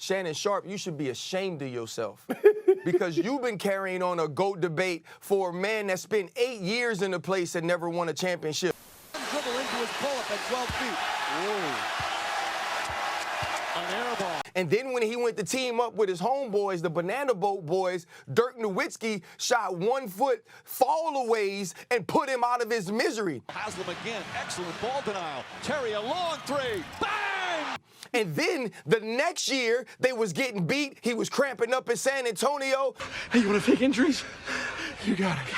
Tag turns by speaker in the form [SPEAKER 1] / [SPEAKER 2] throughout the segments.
[SPEAKER 1] Shannon Sharpe, you should be ashamed of yourself because you've been carrying on a GOAT debate for a man that spent 8 years in the place and never won a championship.
[SPEAKER 2] Dribble into his pull-up at 12 feet. Whoa. An air ball.
[SPEAKER 1] And then when he went to team up with his homeboys, the Banana Boat boys, Dirk Nowitzki shot 1 foot fall-aways and put him out of his misery.
[SPEAKER 2] Haslam again, excellent ball denial. Terry, a long three. Bang!
[SPEAKER 1] And then the next year, they was getting beat. He was cramping up in San Antonio.
[SPEAKER 3] Hey, you want to fake injuries? You got it.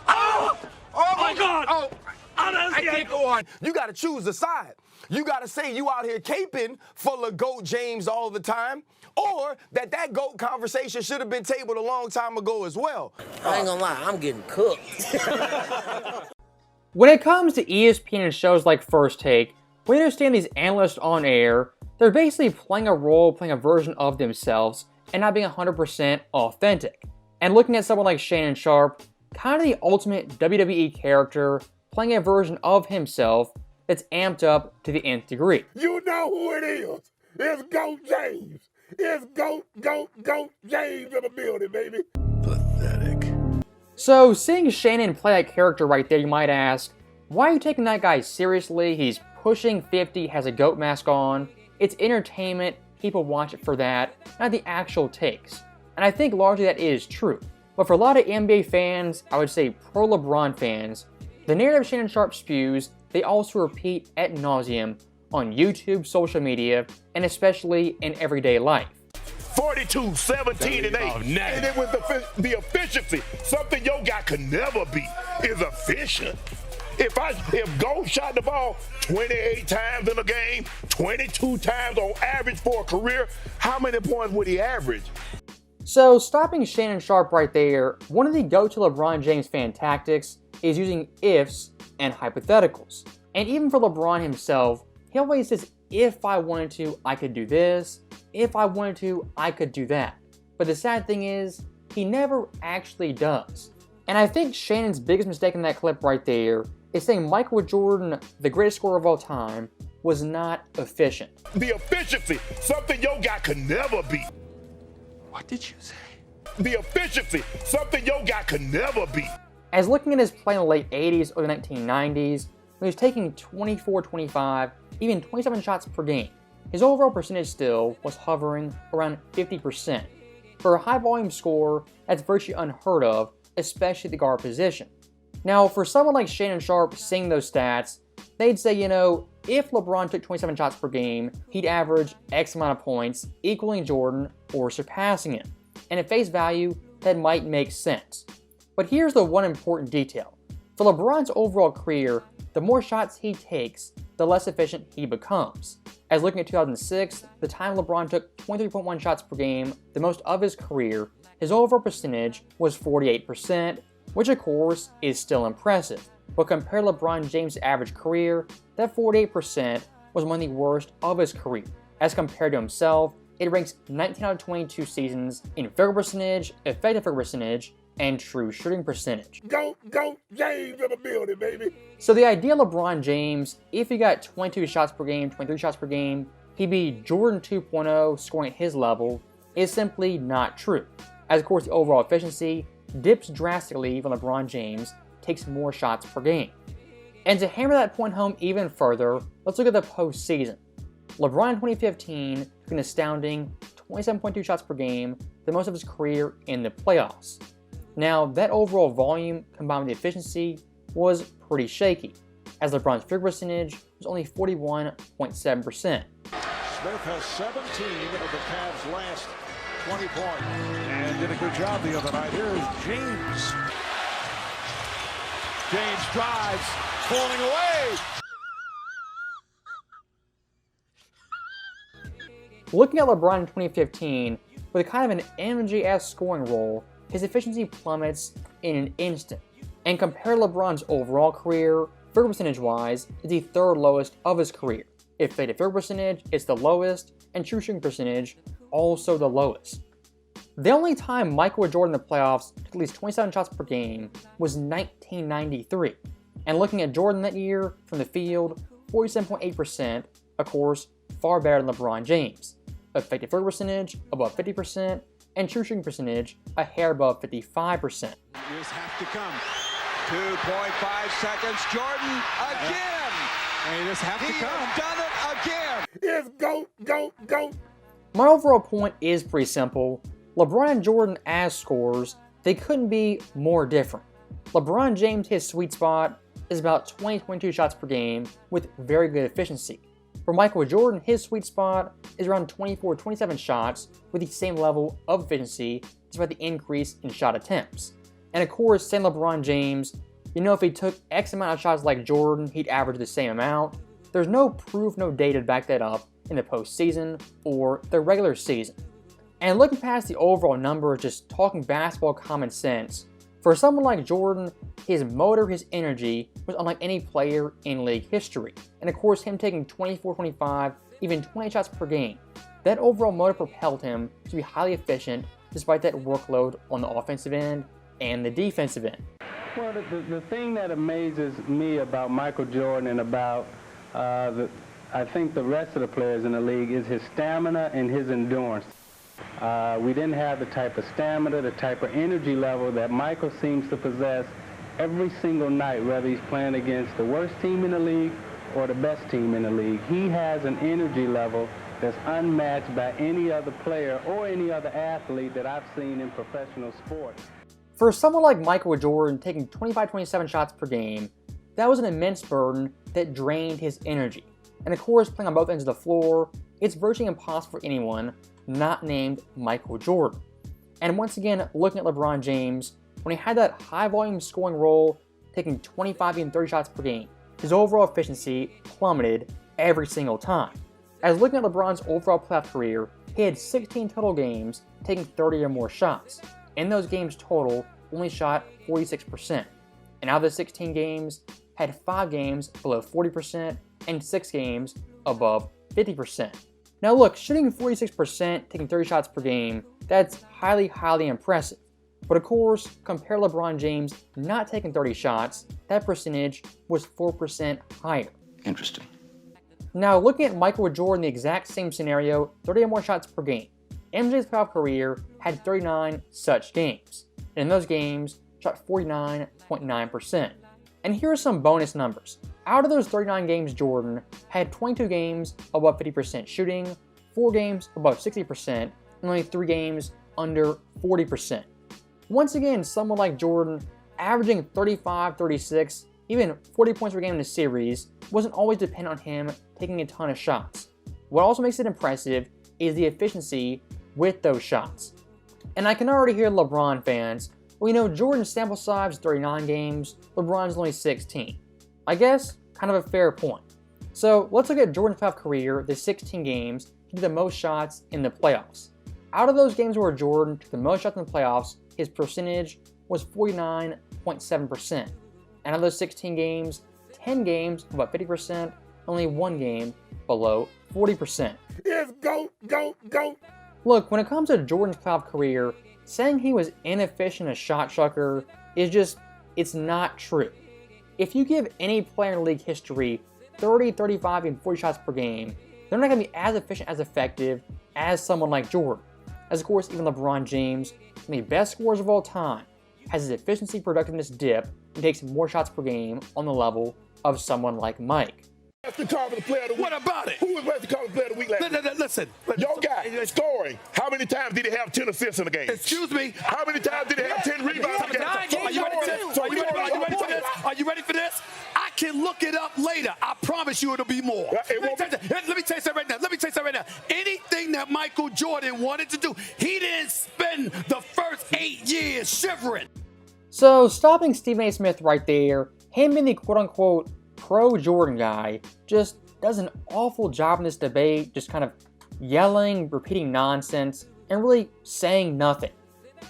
[SPEAKER 1] Oh! Oh, my God! Oh,
[SPEAKER 3] I
[SPEAKER 1] can't go on. You got to choose a side. You got to say you out here caping for LeGoat James all the time, or that GOAT conversation should have been tabled a long time ago as well.
[SPEAKER 4] I ain't gonna lie, I'm getting cooked.
[SPEAKER 5] When it comes to ESPN and shows like First Take, we understand these analysts on air, they're basically playing a role, playing a version of themselves, and not being 100% authentic. And looking at someone like Shannon Sharpe, kind of the ultimate WWE character, playing a version of himself that's amped up to the nth degree.
[SPEAKER 6] You know who it is. It's GOAT James. It's GOAT James in the building, baby.
[SPEAKER 3] Pathetic.
[SPEAKER 5] So seeing Shannon play that character right there, you might ask, why are you taking that guy seriously? He's pushing 50, has a GOAT mask on. It's entertainment, people watch it for that, not the actual takes. And I think largely that is true. But for a lot of NBA fans, I would say pro-LeBron fans, the narrative Shannon Sharpe spews, they also repeat ad nauseum on YouTube, social media, and especially in everyday life.
[SPEAKER 6] 42, 17, and 8. And it was the efficiency. Something your guy could never be is efficient. If GOAT shot the ball 28 times in a game, 22 times on average for a career, how many points would he average?
[SPEAKER 5] So stopping Shannon Sharpe right there, one of the go-to LeBron James fan tactics is using ifs and hypotheticals. And even for LeBron himself, he always says, if I wanted to, I could do this. If I wanted to, I could do that. But the sad thing is, he never actually does. And I think Shannon's biggest mistake in that clip right there is saying Michael Jordan, the greatest scorer of all time, was not efficient.
[SPEAKER 6] The efficiency, something your guy could never be.
[SPEAKER 3] What did you say?
[SPEAKER 6] The efficiency, something your guy could never be.
[SPEAKER 5] As looking at his play in the late 80s, early 1990s, when he was taking 24, 25, even 27 shots per game, his overall percentage still was hovering around 50%. For a high volume scorer, that's virtually unheard of, especially at the guard position. Now, for someone like Shannon Sharpe seeing those stats, they'd say, you know, if LeBron took 27 shots per game, he'd average X amount of points, equaling Jordan or surpassing him. And at face value, that might make sense. But here's the one important detail. For LeBron's overall career, the more shots he takes, the less efficient he becomes. As looking at 2006, the time LeBron took 23.1 shots per game, the most of his career, his overall percentage was 48%, which of course is still impressive. But compared to LeBron James' average career, that 48% was one of the worst of his career. As compared to himself, it ranks 19 out of 22 seasons in field goal percentage, effective field goal percentage, and true shooting percentage.
[SPEAKER 6] GOAT James in the building, baby.
[SPEAKER 5] So the ideal LeBron James, if he got 22 shots per game, 23 shots per game, he'd be Jordan 2.0 scoring at his level, is simply not true. As of course the overall efficiency dips drastically when LeBron James takes more shots per game. And to hammer that point home even further, let's look at the postseason. LeBron in 2015 took an astounding 27.2 shots per game, the most of his career in the playoffs. Now, that overall volume combined with the efficiency was pretty shaky, as LeBron's field goal percentage was only 41.7%.
[SPEAKER 2] Smith has 17 of the Cavs' last 20 points. And did a good job the other night. Here is James. James drives, falling away.
[SPEAKER 5] Looking at LeBron in 2015, with kind of an MJ-esque scoring role, his efficiency plummets in an instant. And compared to LeBron's overall career, field goal percentage-wise, is the third lowest of his career. Effective field goal percentage is the lowest, and true shooting percentage also the lowest. The only time Michael Jordan in the playoffs took at least 27 shots per game was 1993. And looking at Jordan that year from the field, 47.8%, of course, far better than LeBron James. effective field percentage above 50%, and true shooting percentage a hair above 55%.
[SPEAKER 7] This have to come. 2.5 seconds. Jordan again.
[SPEAKER 2] Hey, this have to
[SPEAKER 7] He
[SPEAKER 2] come.
[SPEAKER 7] has done it again.
[SPEAKER 6] It's go.
[SPEAKER 5] My overall point is pretty simple. LeBron and Jordan as scorers, they couldn't be more different. LeBron James, his sweet spot is about 20-22 shots per game with very good efficiency. For Michael Jordan, his sweet spot is around 24-27 shots with the same level of efficiency despite the increase in shot attempts. And of course, same LeBron James, you know, if he took X amount of shots like Jordan, he'd average the same amount. There's no proof, no data to back that up in the postseason or the regular season. And looking past the overall numbers, just talking basketball common sense, for someone like Jordan, his motor, his energy was unlike any player in league history. And of course, him taking 24, 25, even 20 shots per game, that overall motor propelled him to be highly efficient despite that workload on the offensive end and the defensive end.
[SPEAKER 8] Well, the thing that amazes me about Michael Jordan and about I think the rest of the players in the league is his stamina and his endurance. We didn't have the type of stamina, the type of energy level that Michael seems to possess every single night, whether he's playing against the worst team in the league or the best team in the league. He has an energy level that's unmatched by any other player or any other athlete that I've seen in professional sports.
[SPEAKER 5] For someone like Michael Jordan taking 25-27 shots per game, that was an immense burden that drained his energy. And of course, playing on both ends of the floor, it's virtually impossible for anyone not named Michael Jordan. And once again, looking at LeBron James, when he had that high volume scoring role, taking 25 and 30 shots per game, his overall efficiency plummeted every single time. As looking at LeBron's overall playoff career, he had 16 total games taking 30 or more shots. In those games total, only shot 46%. And out of the 16 games, had 5 games below 40% and 6 games above 50%. Now look, shooting 46%, taking 30 shots per game, that's highly, highly impressive. But of course, compare LeBron James not taking 30 shots, that percentage was 4% higher.
[SPEAKER 3] Interesting.
[SPEAKER 5] Now looking at Michael Jordan, the exact same scenario, 30 or more shots per game. MJ's playoff career had 39 such games. And in those games, shot 49.9%. And here are some bonus numbers. Out of those 39 games, Jordan had 22 games above 50% shooting, 4 games above 60%, and only 3 games under 40%. Once again, someone like Jordan, averaging 35, 36, even 40 points per game in a series, wasn't always dependent on him taking a ton of shots. What also makes it impressive is the efficiency with those shots. And I can already hear LeBron fans, well, you know, Jordan's sample size is 39 games, LeBron's only 16. I guess, kind of a fair point. So let's look at Jordan's playoff career, the 16 games, he did the most shots in the playoffs. Out of those games where Jordan took the most shots in the playoffs, his percentage was 49.7%. And out of those 16 games, 10 games above 50%, only 1 game below 40%.
[SPEAKER 6] It's go.
[SPEAKER 5] Look, when it comes to Jordan's playoff career, saying he was inefficient as shot chucker is just, it's not true. If you give any player in league history 30, 35, and 40 shots per game, they're not going to be as efficient, as effective as someone like Jordan. As of course, even LeBron James, one of the best scorers of all time, has his efficiency productiveness dip and takes more shots per game on the level of someone like Mike.
[SPEAKER 6] That's the call for the player of the week.
[SPEAKER 3] What about it?
[SPEAKER 6] Who was the call for the player of the week last week?
[SPEAKER 3] Listen.
[SPEAKER 6] Your guy scoring. How many times did he have 10 assists in a game?
[SPEAKER 3] Excuse me.
[SPEAKER 6] How many times did he have 10 rebounds in a game?
[SPEAKER 3] Are you ready for this? Are you ready for this? I can look it up later. I promise you it'll be more. Let me tell you something right now. Anything that Michael Jordan wanted to do, he didn't spend the first 8 years shivering.
[SPEAKER 5] So stopping Stephen A. Smith right there, him being the quote-unquote pro-Jordan guy, just does an awful job in this debate, just kind of yelling, repeating nonsense, and really saying nothing.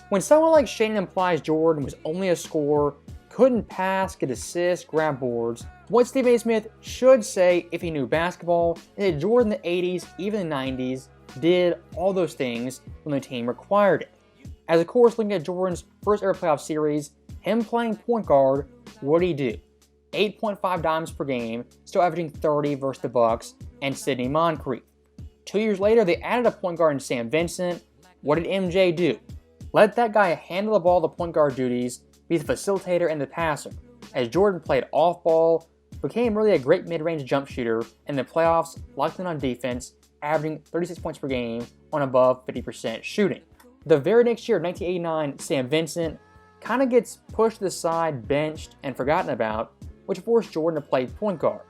[SPEAKER 5] When someone like Shannon implies Jordan was only a scorer, couldn't pass, get assists, grab boards, what Stephen A. Smith should say if he knew basketball is that Jordan in the 80s, even the 90s, did all those things when the team required it. As of course, looking at Jordan's first ever playoff series, him playing point guard, what did he do? 8.5 dimes per game, still averaging 30 versus the Bucks and Sidney Moncrief. 2 years later, they added a point guard in Sam Vincent. What did MJ do? Let that guy handle the ball, the point guard duties, be the facilitator and the passer, as Jordan played off-ball, became really a great mid-range jump shooter, and in the playoffs locked in on defense, averaging 36 points per game on above 50% shooting. The very next year, 1989, Sam Vincent kind of gets pushed to the side, benched, and forgotten about, which forced Jordan to play point guard.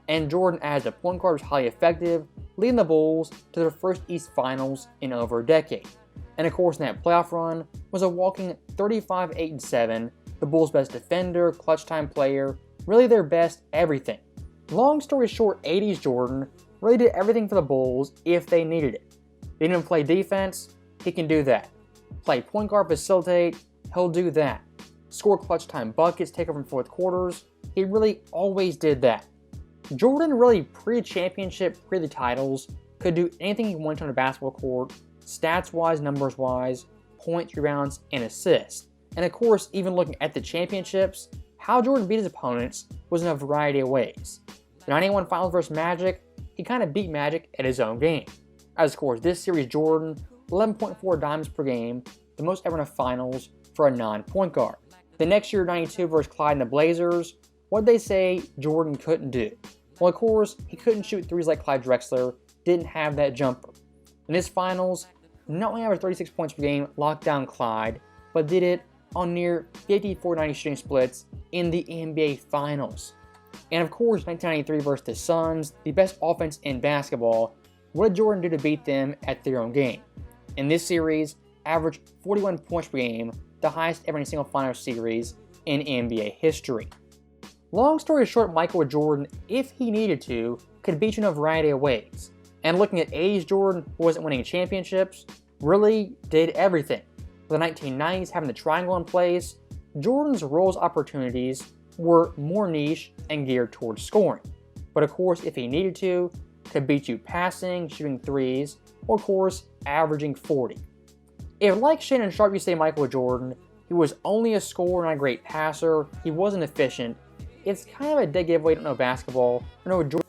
[SPEAKER 5] And Jordan, as a point guard, was highly effective, leading the Bulls to their first East Finals in over a decade. And of course, in that playoff run, was a walking 35-8-7, the Bulls' best defender, clutch time player, really their best everything. Long story short, 80s Jordan really did everything for the Bulls if they needed it. They didn't play defense, he can do that. Play point guard, facilitate, he'll do that. Score clutch time buckets, take over in fourth quarters, he really always did that. Jordan really pre-championship, pre the titles, could do anything he wanted on a basketball court, stats-wise, numbers-wise, points, rebounds, and assists. And of course, even looking at the championships, how Jordan beat his opponents was in a variety of ways. The 91 Finals versus Magic, he kind of beat Magic at his own game. As of course, this series, Jordan, 11.4 dimes per game, the most ever in a finals for a non-point guard. The next year, 92 versus Clyde and the Blazers, what they say Jordan couldn't do? Well, of course, he couldn't shoot threes like Clyde Drexler, didn't have that jumper. In his finals, not only averaged 36 points per game, locked down Clyde, but did it on near 54-90 shooting splits in the NBA Finals. And of course, 1993 versus the Suns, the best offense in basketball, what did Jordan do to beat them at their own game? In this series, averaged 41 points per game, the highest ever in a single Finals series in NBA history. Long story short, Michael Jordan, if he needed to, could beat you in a variety of ways. And looking at 80s Jordan, who wasn't winning championships, really did everything. With the 1990s having the triangle in place, Jordan's roles opportunities were more niche and geared towards scoring. But of course, if he needed to, could beat you passing, shooting threes, or of course, averaging 40. If like Shannon and Sharpe you say Michael Jordan, he was only a scorer, not a great passer, he wasn't efficient, it's kind of a dead giveaway to know basketball, or know Jordan